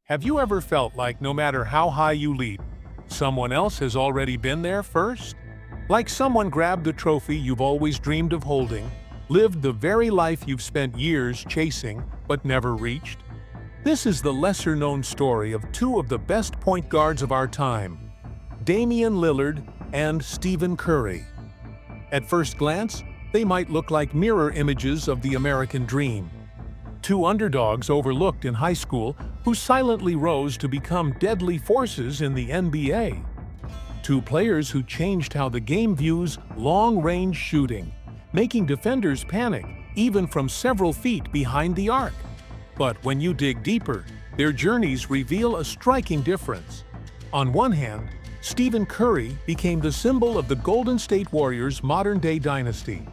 Have you ever felt like no matter how high you leap, someone else has already been there first? Like someone grabbed the trophy you've always dreamed of holding, lived the very life you've spent years chasing but never reached? This is the lesser-known story of two of the best point guards of our time, Damian Lillard and Stephen Curry. At first glance, they might look like mirror images of the American dream. Two underdogs overlooked in high school who silently rose to become deadly forces in the NBA. Two players who changed how the game views long-range shooting, making defenders panic even from several feet behind the arc. But when you dig deeper, their journeys reveal a striking difference. On one hand, Stephen Curry became the symbol of the Golden State Warriors' modern-day dynasty.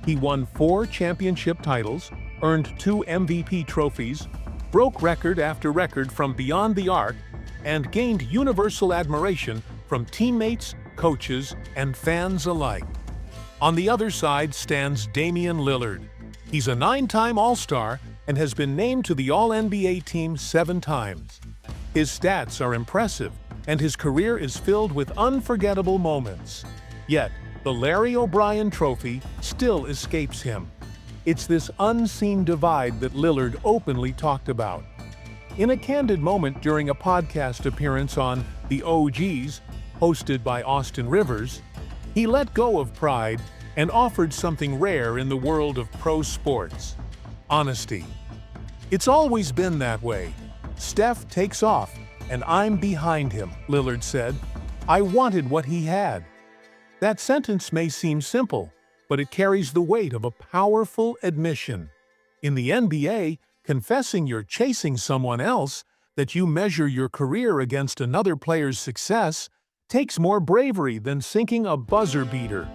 He won 4 championship titles, earned 2 MVP trophies, broke record after record from beyond the arc, and gained universal admiration from teammates, coaches, and fans alike. On the other side stands Damian Lillard. He's a 9-time All-Star and has been named to the All-NBA team 7 times. His stats are impressive, and his career is filled with unforgettable moments. Yet, the Larry O'Brien Trophy still escapes him. It's this unseen divide that Lillard openly talked about. In a candid moment during a podcast appearance on The OGs, hosted by Austin Rivers, he let go of pride and offered something rare in the world of pro sports: honesty. "It's always been that way. Steph takes off, and I'm behind him," Lillard said. "I wanted what he had." That sentence may seem simple, but it carries the weight of a powerful admission. In the NBA, confessing you're chasing someone else, that you measure your career against another player's success, takes more bravery than sinking a buzzer beater.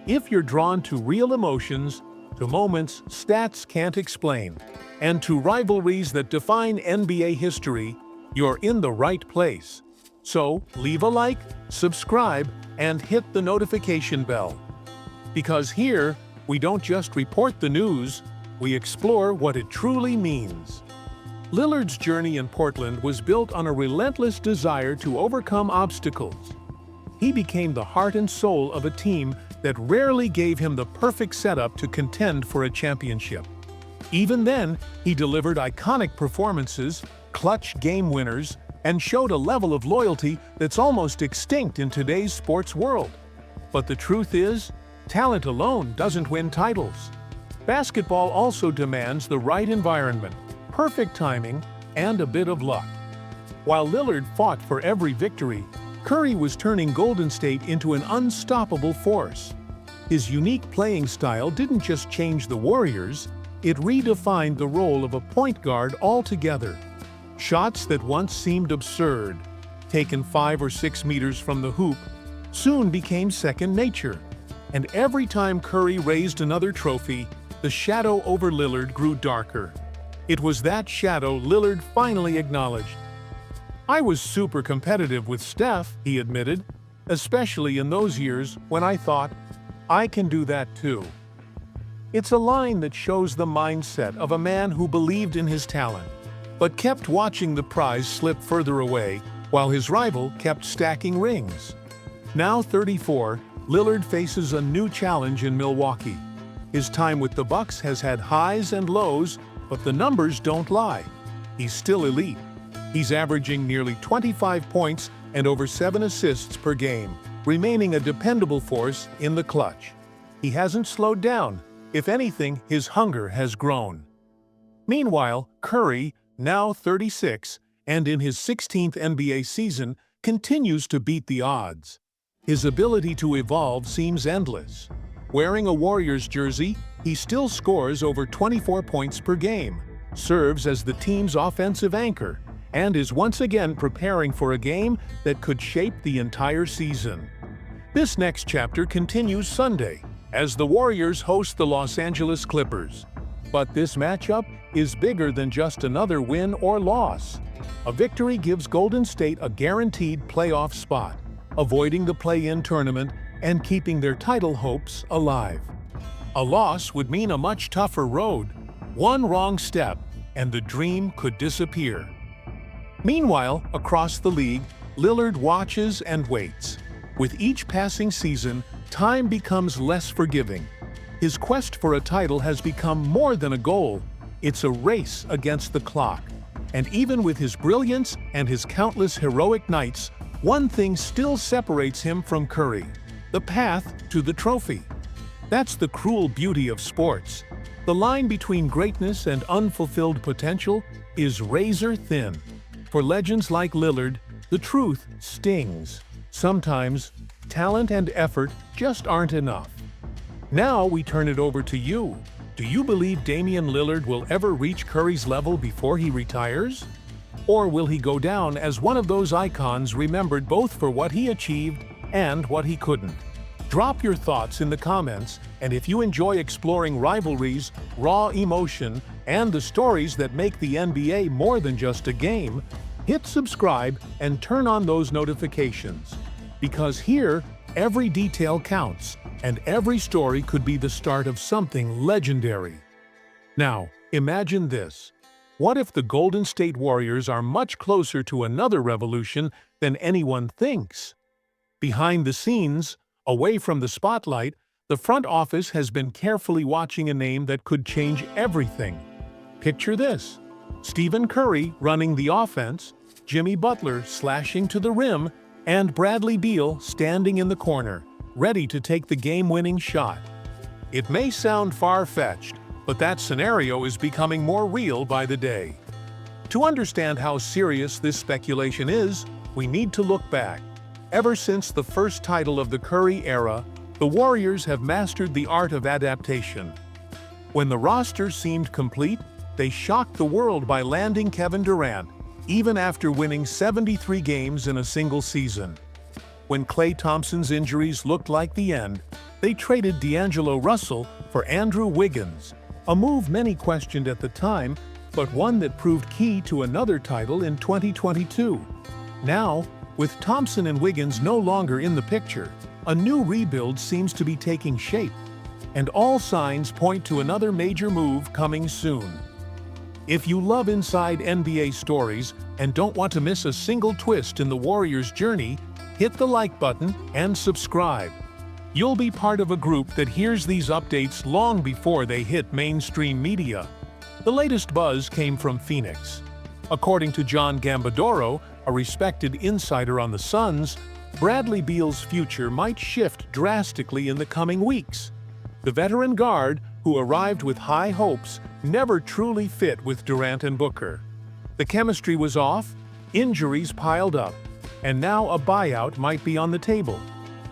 If you're drawn to real emotions, to moments stats can't explain, and to rivalries that define NBA history, you're in the right place. So, leave a like, subscribe, and hit the notification bell. Because here, we don't just report the news, we explore what it truly means. Lillard's journey in Portland was built on a relentless desire to overcome obstacles. He became the heart and soul of a team that rarely gave him the perfect setup to contend for a championship. Even then, he delivered iconic performances, clutch game winners, and showed a level of loyalty that's almost extinct in today's sports world. But the truth is, talent alone doesn't win titles. Basketball also demands the right environment, perfect timing, and a bit of luck. While Lillard fought for every victory, Curry was turning Golden State into an unstoppable force. His unique playing style didn't just change the Warriors, it redefined the role of a point guard altogether. Shots that once seemed absurd, taken 5 or 6 meters from the hoop, soon became second nature. And every time Curry raised another trophy, the shadow over Lillard grew darker. It was that shadow Lillard finally acknowledged. "I was super competitive with Steph," he admitted, "especially in those years when I thought, I can do that too." It's a line that shows the mindset of a man who believed in his talent, but kept watching the prize slip further away while his rival kept stacking rings. Now 34, Lillard faces a new challenge in Milwaukee. His time with the Bucks has had highs and lows, but the numbers don't lie. He's still elite. He's averaging nearly 25 points and over 7 assists per game, remaining a dependable force in the clutch. He hasn't slowed down. If anything, his hunger has grown. Meanwhile, Curry, now 36, and in his 16th NBA season, continues to beat the odds. His ability to evolve seems endless. Wearing a Warriors jersey, he still scores over 24 points per game, serves as the team's offensive anchor, and is once again preparing for a game that could shape the entire season. This next chapter continues Sunday, as the Warriors host the Los Angeles Clippers. But this matchup is bigger than just another win or loss. A victory gives Golden State a guaranteed playoff spot, avoiding the play-in tournament and keeping their title hopes alive. A loss would mean a much tougher road, One wrong step, and the dream could disappear. Meanwhile, across the league, Lillard watches and waits. With each passing season, time becomes less forgiving. His quest for a title has become more than a goal. It's a race against the clock. And even with his brilliance and his countless heroic nights, one thing still separates him from Curry: the path to the trophy. That's the cruel beauty of sports. The line between greatness and unfulfilled potential is razor thin. For legends like Lillard, the truth stings. Sometimes, talent and effort just aren't enough. Now we turn it over to you. Do you believe Damian Lillard will ever reach Curry's level before he retires? Or will he go down as one of those icons remembered both for what he achieved and what he couldn't? Drop your thoughts in the comments, and if you enjoy exploring rivalries, raw emotion, and the stories that make the NBA more than just a game, hit subscribe and turn on those notifications. Because here, every detail counts, and every story could be the start of something legendary. Now, imagine this. What if the Golden State Warriors are much closer to another revolution than anyone thinks? Behind the scenes, away from the spotlight, the front office has been carefully watching a name that could change everything. Picture this: Stephen Curry running the offense, Jimmy Butler slashing to the rim, and Bradley Beal standing in the corner, ready to take the game-winning shot. It may sound far-fetched, but that scenario is becoming more real by the day. To understand how serious this speculation is, we need to look back. Ever since the first title of the Curry era, the Warriors have mastered the art of adaptation. When the roster seemed complete, they shocked the world by landing Kevin Durant, even after winning 73 games in a single season. When Klay Thompson's injuries looked like the end, they traded D'Angelo Russell for Andrew Wiggins, a move many questioned at the time, but one that proved key to another title in 2022. Now, with Thompson and Wiggins no longer in the picture, a new rebuild seems to be taking shape, and all signs point to another major move coming soon. If you love inside NBA stories and don't want to miss a single twist in the Warriors' journey, hit the like button and subscribe. You'll be part of a group that hears these updates long before they hit mainstream media. The latest buzz came from Phoenix. According to John Gambadoro, a respected insider on the Suns, Bradley Beal's future might shift drastically in the coming weeks. The veteran guard, who arrived with high hopes, never truly fit with Durant and Booker. The chemistry was off, injuries piled up, and now a buyout might be on the table.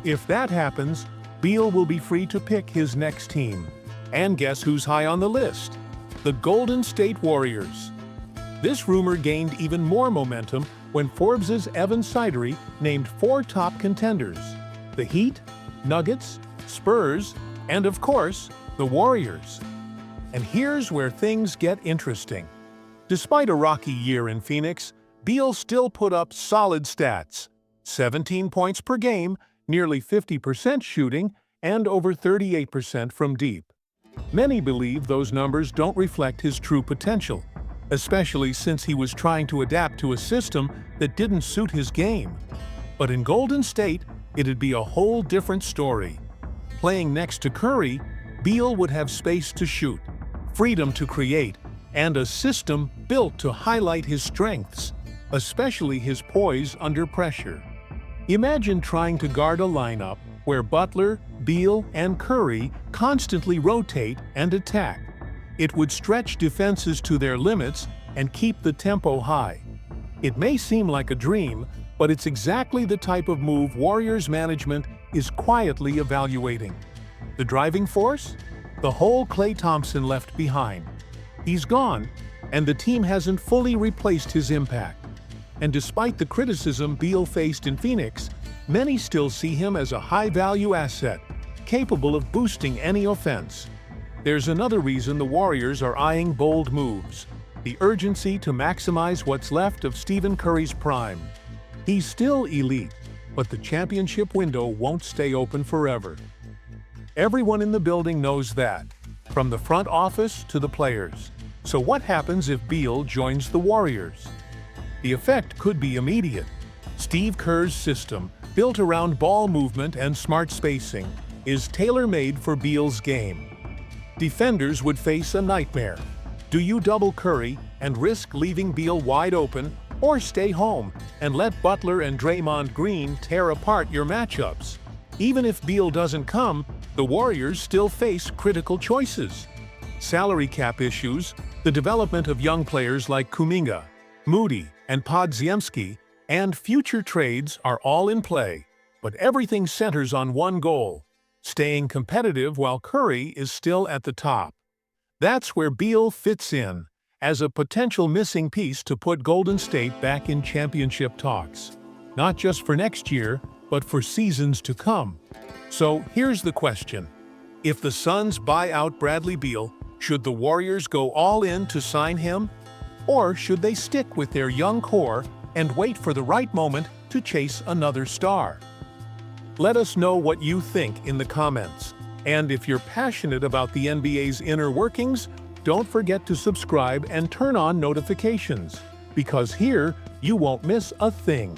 If that happens, Beal will be free to pick his next team. And guess who's high on the list? The Golden State Warriors. This rumor gained even more momentum when Forbes' Evan Sidery named 4 top contenders: the Heat, Nuggets, Spurs, and of course, the Warriors. And here's where things get interesting. Despite a rocky year in Phoenix, Beal still put up solid stats: 17 points per game, nearly 50% shooting, and over 38% from deep. Many believe those numbers don't reflect his true potential, especially since he was trying to adapt to a system that didn't suit his game. But in Golden State, it'd be a whole different story. Playing next to Curry, Beal would have space to shoot, freedom to create, and a system built to highlight his strengths, especially his poise under pressure. Imagine trying to guard a lineup where Butler, Beal, and Curry constantly rotate and attack. It would stretch defenses to their limits and keep the tempo high. It may seem like a dream, but it's exactly the type of move Warriors management is quietly evaluating. The driving force? The whole Klay Thompson left behind. He's gone, and the team hasn't fully replaced his impact. And despite the criticism Beal faced in Phoenix, many still see him as a high-value asset, capable of boosting any offense. There's another reason the Warriors are eyeing bold moves: the urgency to maximize what's left of Stephen Curry's prime. He's still elite, but the championship window won't stay open forever. Everyone in the building knows that, from the front office to the players. So what happens if Beal joins the Warriors? The effect could be immediate. Steve Kerr's system, built around ball movement and smart spacing, is tailor-made for Beal's game. Defenders would face a nightmare. Do you double Curry and risk leaving Beal wide open, or stay home and let Butler and Draymond Green tear apart your matchups? Even if Beal doesn't come, the Warriors still face critical choices. Salary cap issues, the development of young players like Kuminga, Moody, and Podziemski, and future trades are all in play. But everything centers on one goal: staying competitive while Curry is still at the top. That's where Beal fits in, as a potential missing piece to put Golden State back in championship talks. Not just for next year, but for seasons to come. So here's the question. If the Suns buy out Bradley Beal, should the Warriors go all in to sign him? Or should they stick with their young core and wait for the right moment to chase another star? Let us know what you think in the comments. And if you're passionate about the NBA's inner workings, don't forget to subscribe and turn on notifications, because here you won't miss a thing.